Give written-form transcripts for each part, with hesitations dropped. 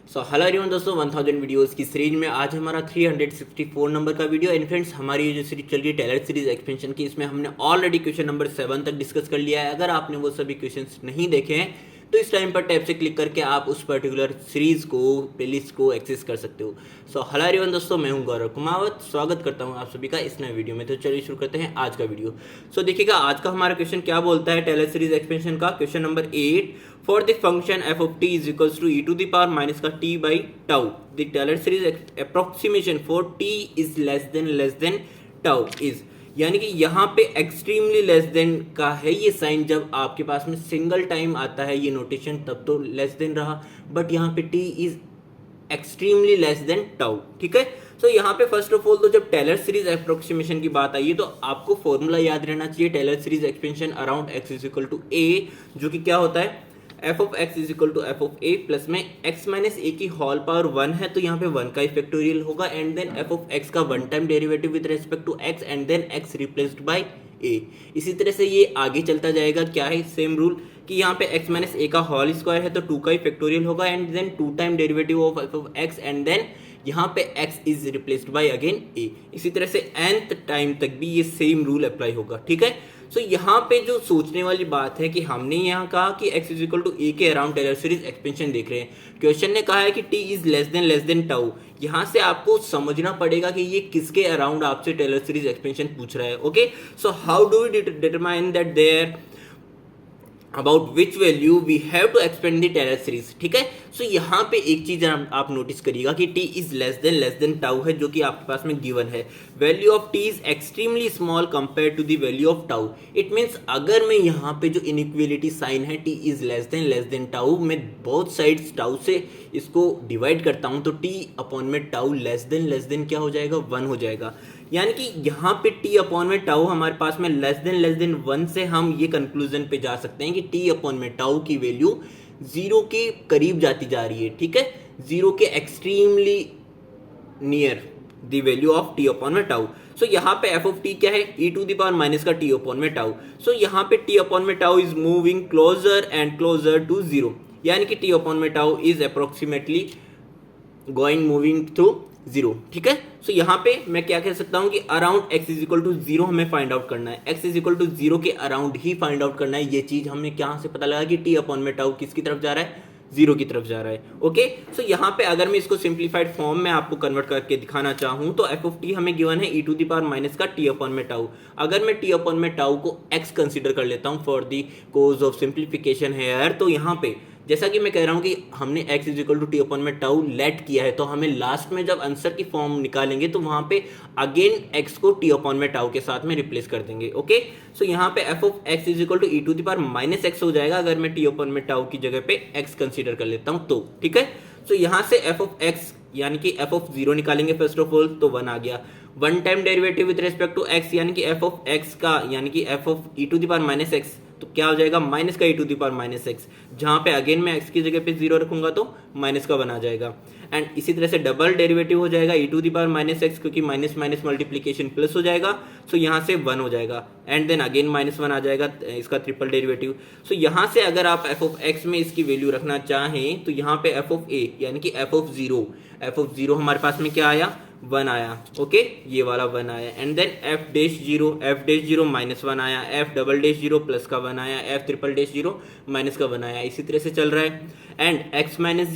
Hello everyone दोस्तों, 1000 videos की series में आज हमारा 364 नंबर का वीडियो। एंड फ्रेंड्स, हमारी ये जो सीरीज चल रही है टेलर सीरीज एक्सपेंशन की, इसमें हमने ऑलरेडी क्वेश्चन नंबर 7 तक डिस्कस कर लिया है। अगर आपने वो सभी क्वेश्चंस नहीं देखे हैं तो इस टाइम पर टैब से क्लिक करके आप उस पर्टिकुलर सीरीज को, प्लेलिस्ट को एक्सेस कर सकते हो। हेलो एवरीवन दोस्तों, मैं हूं गौरव कुमावत, स्वागत करता हूं आप सभी का इस नए वीडियो में। तो चलिए शुरू करते हैं आज का वीडियो। देखिएगा आज का हमारा क्वेश्चन क्या बोलता है टेलर सीरीज एक्सपेंशन का। Question number 8, for the function f of t is equals to e to the power minus का t by tau, the Taylor series approximation for t is less than tau is, यानी कि यहाँ पे extremely less than का है ये sign. जब आपके पास में सिंगल टाइम आता है ये नोटेशन तब तो लेस देन रहा, बट यहाँ पे t is extremely less than tau. ठीक है, यहाँ पे फर्स्ट ऑफ ऑल तो जब टेलर सीरीज अप्रोक्सीमेशन की बात आई है तो आपको फॉर्मूला याद रहना चाहिए Taylor series expansion around x is equal to a, जो कि क्या होता है f of x is equal to f of a plus में x माइनस a की होल पावर 1 है तो यहाँ पे 1 का फैक्टोरियल होगा, and then f of x का one time derivative with respect to x and then x replaced by a। इसी तरह से ये आगे चलता जाएगा। क्या है सेम रूल कि यहाँ पे x माइनस a का होल स्क्वायर है तो 2 का फैक्टोरियल होगा, and then 2 time derivative of f of x and then यहाँ पे x is replaced by again a। इसी तरह से nth टाइम तक भी ये सेम रूल अप्लाई होगा। ठीक है, यहाँ पे जो सोचने वाली बात है कि हमने यहाँ कहा कि x is equal to a के अराउंड टेलर सीरीज एक्सपेंशन देख रहे हैं। क्वेश्चन ने कहा है कि t is less than tau. यहाँ से आपको समझना पड़ेगा कि ये किसके अराउंड आपसे टेलर सीरीज एक्सपेंशन पूछ रहा है। Okay, how do we determine that there about which value we have to expand the Taylor series. ठीक है, यहाँ पे एक चीज आप नोटिस करिएगा कि t is less than tau है, जो कि आपके पास में गिवन है। Value of t is extremely small compare to the value of tau. It means अगर मैं यहाँ पे जो इनइक्वलिटी साइन है t is less than tau, मैं बोथ साइड्स टाउ से इसको डिवाइड करता हूँ तो t अपॉन में टाउ लेस देन क्या हो जाएगा, 1 हो जाएगा। यानी कि यहाँ पे t अपॉन में टाउ हमारे पास में लेस देन 1 से हम ये कंक्लूजन पे जा सकते हैं कि t अपॉन में टाउ की वैल्यू 0 के करीब जाती जा रही है। ठीक है, 0 के extremely near the value of t upon में टाउ। यहाँ पे f ऑफ t क्या है, e to the power minus का t अपॉन में टाउ। यहाँ पे t अपॉन में tau is moving closer and closer to 0, यानी कि t अपॉन में tau is approximately going moving through 0। ठीक है, यहाँ पे मैं क्या कह सकता हूँ कि around x is equal to 0 हमें फाइंड आउट करना है। x इज इक्वल टू 0 के अराउंड ही फाइंड आउट करना है। ये चीज हमें क्या से पता लगा कि t अपॉन में टाउ किसकी तरफ जा रहा है, 0 की तरफ जा रहा है। ओके, यहाँ पे अगर मैं इसको सिंप्लीफाइड फॉर्म में आपको कन्वर्ट करके दिखाना चाहूँ तो f ऑफ t हमें गिवन है e to the power minus का t अपॉन में टाउ। अगर मैं t अपॉन में टाउ को x कंसिडर कर लेता हूँ for the cause of simplification here, तो यहाँ पे जैसा कि मैं कह रहा हूं कि हमने x is equal to T upon में टाउ लेट किया है, तो हमें लास्ट में जब आंसर की फॉर्म निकालेंगे तो वहां पे अगेन x को टी अपॉन में टाउ के साथ में रिप्लेस कर देंगे। ओके, यहाँ पे f of x is equal to e to the power minus x हो जाएगा अगर मैं टी अपॉन में टाउ की जगह पे x कंसीडर कर लेता हूं तो। ठीक है, यहाँ से f ऑफ x यानी कि f ऑफ 0 निकालेंगे फर्स्ट ऑफ ऑल, तो 1 आ गया। One time derivative with respect to x यानी कि f ऑफ x का यानी कि f of e to the power minus x, तो क्या हो जाएगा माइनस का e to the power minus x. जहां पे अगेन मैं x की जगह पे 0 रखूंगा तो माइनस का 1 आ जाएगा। एंड इसी तरह से डबल डेरिवेटिव हो जाएगा e to the power minus x, क्योंकि माइनस माइनस मल्टीप्लीकेशन प्लस हो जाएगा, यहाँ से 1 हो जाएगा, एंड देन अगेन माइनस 1 आ जाएगा इसका ट्रिपल डेरिवेटिव। यहाँ से अगर आप f ऑफ x में इसकी वैल्यू रखना चाहें तो यहाँ पे f ऑफ a यानी कि f ऑफ 0 हमारे पास में क्या आया, 1 आया। ओके, ये वाला 1 आया, and then f dash 0 minus 1 आया, f डबल डैश 0 प्लस का 1 आया, f ट्रिपल डैश 0 माइनस का 1 आया। इसी तरह से चल रहा है। एंड x माइनस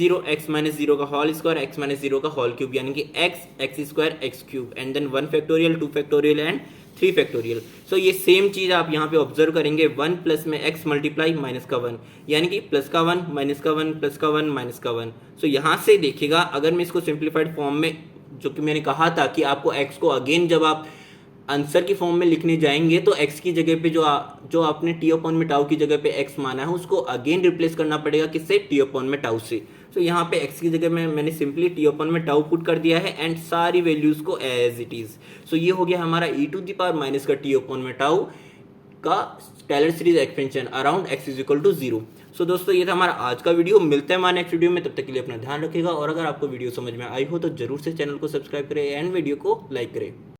0 का होल स्क्वायर, x माइनस 0 का होल क्यूब, यानी कि x square x cube, and then 1 factorial 2 factorial and 3 factorial. ये सेम चीज आप यहाँ पे ऑब्जर्व करेंगे, 1 प्लस में x मल्टीप्लाई माइनस का 1, यानी कि प्लस का 1 माइनस का 1 प्लस का 1 माइनस का 1। यहाँ से देखिएगा अगर मैं इसको सिंप्लीफाइड फॉर्म में, जो कि मैंने कहा था कि आपको x को अगेन जब आप आंसर की फॉर्म में लिखने जाएंगे तो x की जगह पे जो आपने t अपॉन में टाउ की जगह पे x माना है उसको अगेन रिप्लेस करना पड़ेगा किससे, t अपॉन में टाउ से। यहाँ पे x की जगह में मैंने सिंपली t अपॉन में टाउ पुट कर दिया है एंड सारी वैल्यूज को एज इट इज। ये हो गया हमारा e to the power minus का t अपॉन में टाउ का Taylor series expansion around x is equal to 0। दोस्तों ये था हमारा आज का वीडियो। मिलते हैं हमारे नेक्स्ट वीडियो में, तब तक के लिए अपना ध्यान रखिएगा। और अगर आपको वीडियो समझ में आई हो तो जरूर से चैनल को सब्सक्राइब करें एंड वीडियो को लाइक करें।